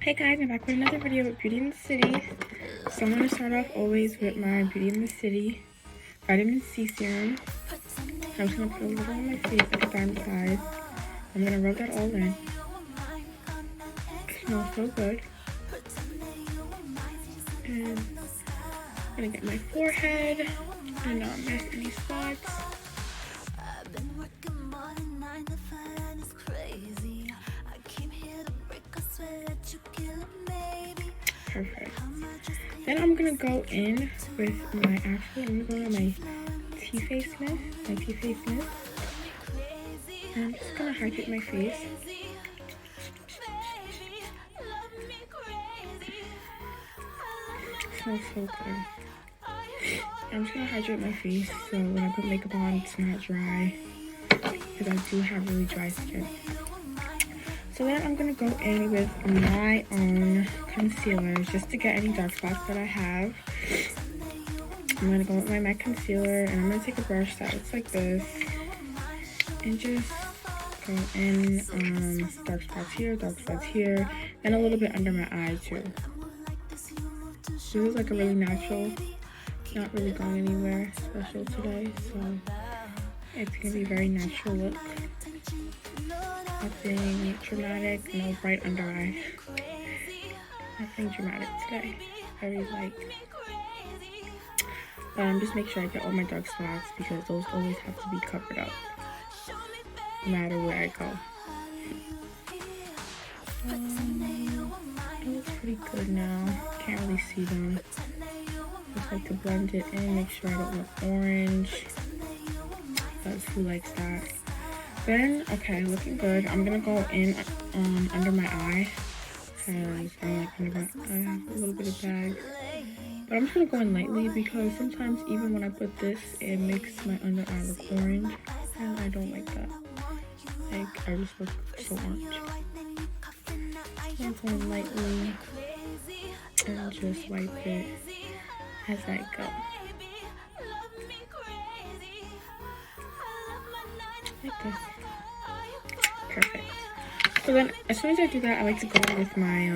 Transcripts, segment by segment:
Hey guys, I'm back with another video with Beauty in the City. So I'm going to start off always with my Beauty in the City Vitamin C Serum. I'm just going to put a little on my face at the bottom side. I'm going to rub that all in. It smells so good. And I'm going to get my forehead and not miss any spots. Perfect. Then I'm gonna go in with my I'm gonna go in my Too Faced mist. And I'm just gonna hydrate my face. It smells so good. I'm just gonna hydrate my face so when I put makeup on, it's not dry. Because I do have really dry skin. So then I'm going to go in with my own concealer just to get any dark spots that I have. I'm going to go with my MAC concealer and I'm going to take a brush that looks like this and just go in dark spots here, and a little bit under my eye too. This is like a really natural, not really going anywhere special today, so it's going to be a very natural look. Nothing dramatic, no bright under eye. Nothing dramatic today. Very light. Just make sure I get all my dark spots because those always have to be covered up. No matter where I go. It looks pretty good now. Can't really see them. Just like to blend it in, make sure I don't look orange. That's who likes that. Then, okay, looking good. I'm gonna go in under my eye. Because I like under my eye, I have a little bit of bag. But I'm just gonna go in lightly because sometimes even when I put this, it makes my under eye look orange. And I don't like that. Like, I just look so orange. So I'm going lightly and just wipe it as I go. Like this. Perfect. So then as soon as I do that, I like to go with my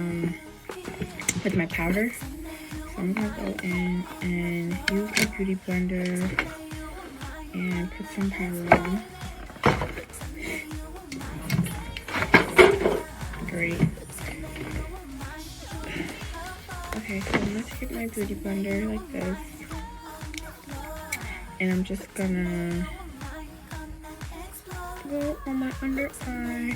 powder. So I'm gonna go in and use my beauty blender and put some powder on. Great. Okay, so I'm gonna take my beauty blender like this. And I'm just gonna go on my under eye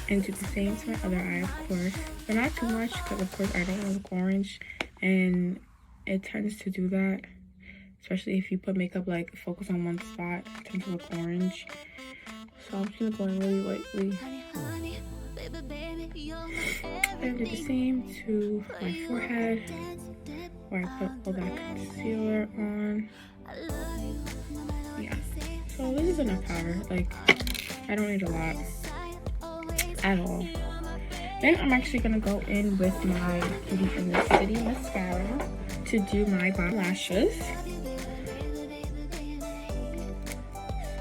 and do the same to my other eye, of course, but not too much because of course I don't want to look orange, and it tends to do that, especially if you put makeup like focus on one spot, it tends to look orange. So I'm just gonna go in really lightly and do the same to my forehead where I put all that concealer on. Yeah, so this is enough powder. Like, I don't need a lot at all. Then I'm actually gonna go in with my Beauty in the City mascara to do my bottom lashes. So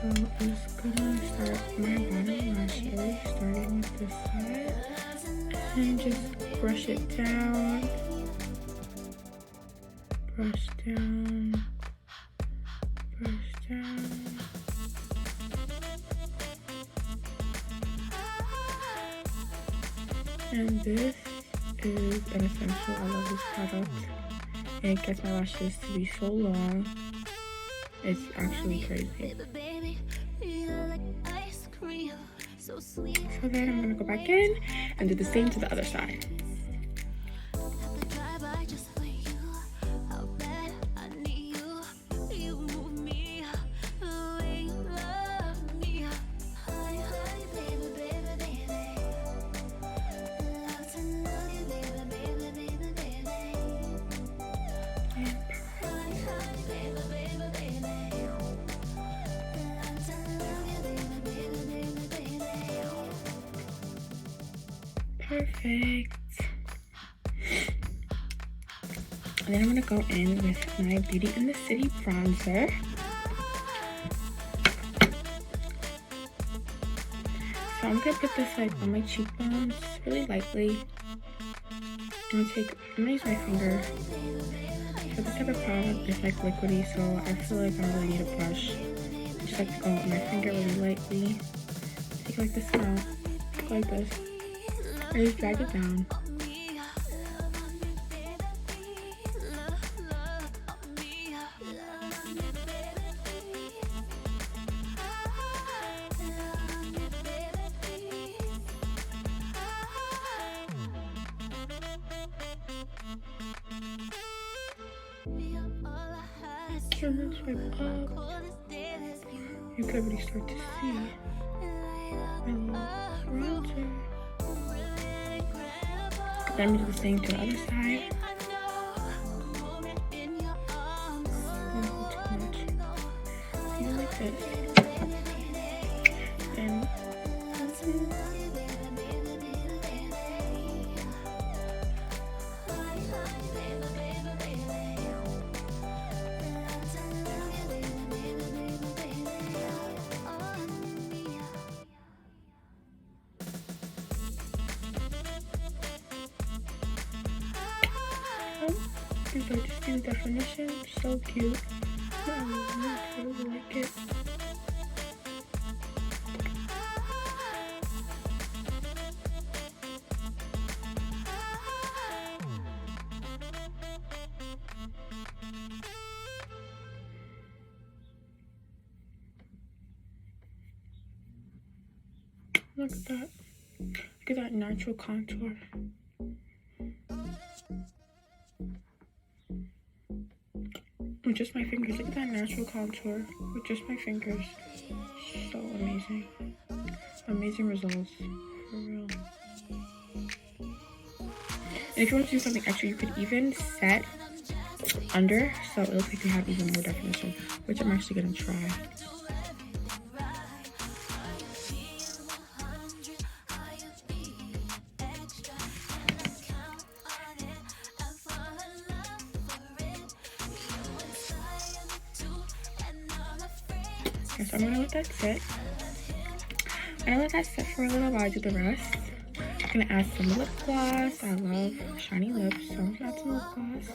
I'm just gonna start my bottom lashes, starting with this side, and just brush it down, brush down. And this is an essential. I love this product. And it gets my lashes to be so long. It's actually crazy. So then I'm gonna go back in and do the same to the other side. Perfect. And then I'm gonna go in with my Beauty in the City bronzer. So I'm gonna put this like on my cheekbones really lightly. I'm gonna use my finger. So this type of product is like liquidy, so I feel like I don't really need a brush. I just like to go with my finger really lightly. Take like this amount, like this. And just drag it down. And then swipe up. You can already start to see my little bronzer. Then I'm do the same to the other side. Not too much. You know, like this. And I just do definition, so cute. I really like it. Look at that. Look at that natural contour. With just my fingers. Look at that natural contour with just my fingers. So amazing. Amazing results. For real. And if you want to do something extra, you could even set under so it looks like you have even more definition, which I'm actually gonna try. So I'm gonna let that sit. I'm gonna let that sit for a little while. I do the rest. I'm gonna add some lip gloss. I love shiny lips, so I'm gonna add some lip gloss.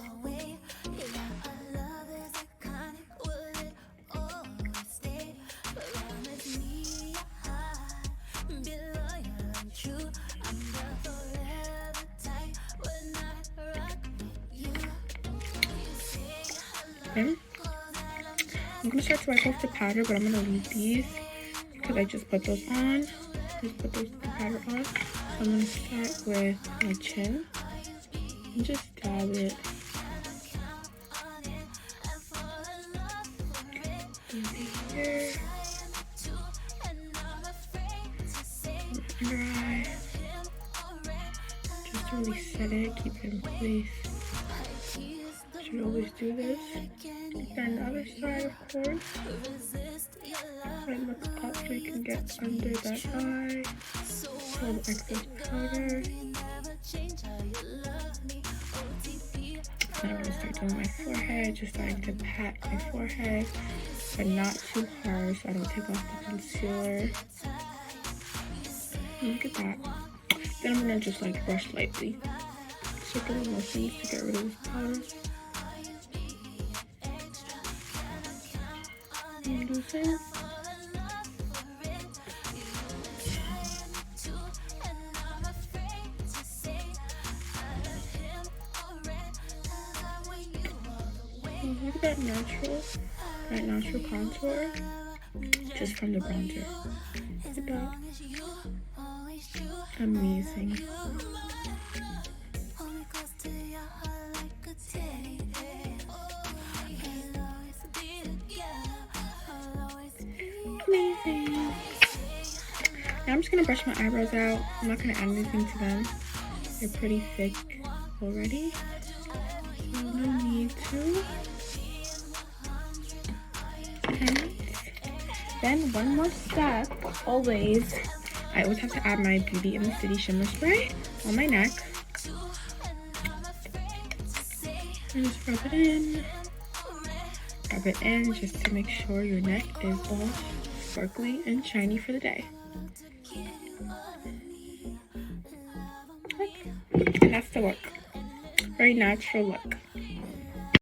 Okay. I'm gonna start to wipe off the powder, but I'm gonna leave these because I just put those on. Just put the powder on. So I'm gonna start with my chin and just dab it. Here. Under eye. Just to really set it, keep it in place. Should always do this. And the other side, of course. And look up so you can get under that eye. All the excess powder. Then I'm going to start doing my forehead, just starting to pat my forehead, but not too hard so I don't take off the concealer. Look at that. Then I'm going to just like brush lightly. Circular motions to get rid of this powder. And do the same. Look at that natural contour just from the bronzer. Look at that. Amazing. Amazing. Now I'm just gonna brush my eyebrows out. I'm not gonna add anything to them. They're pretty thick already, so no need to. And then one more step, always. I always have to add my Beauty in the City shimmer spray on my neck. And just rub it in. Rub it in just to make sure your neck is all sparkly and shiny for the day. that's the look. Very natural look.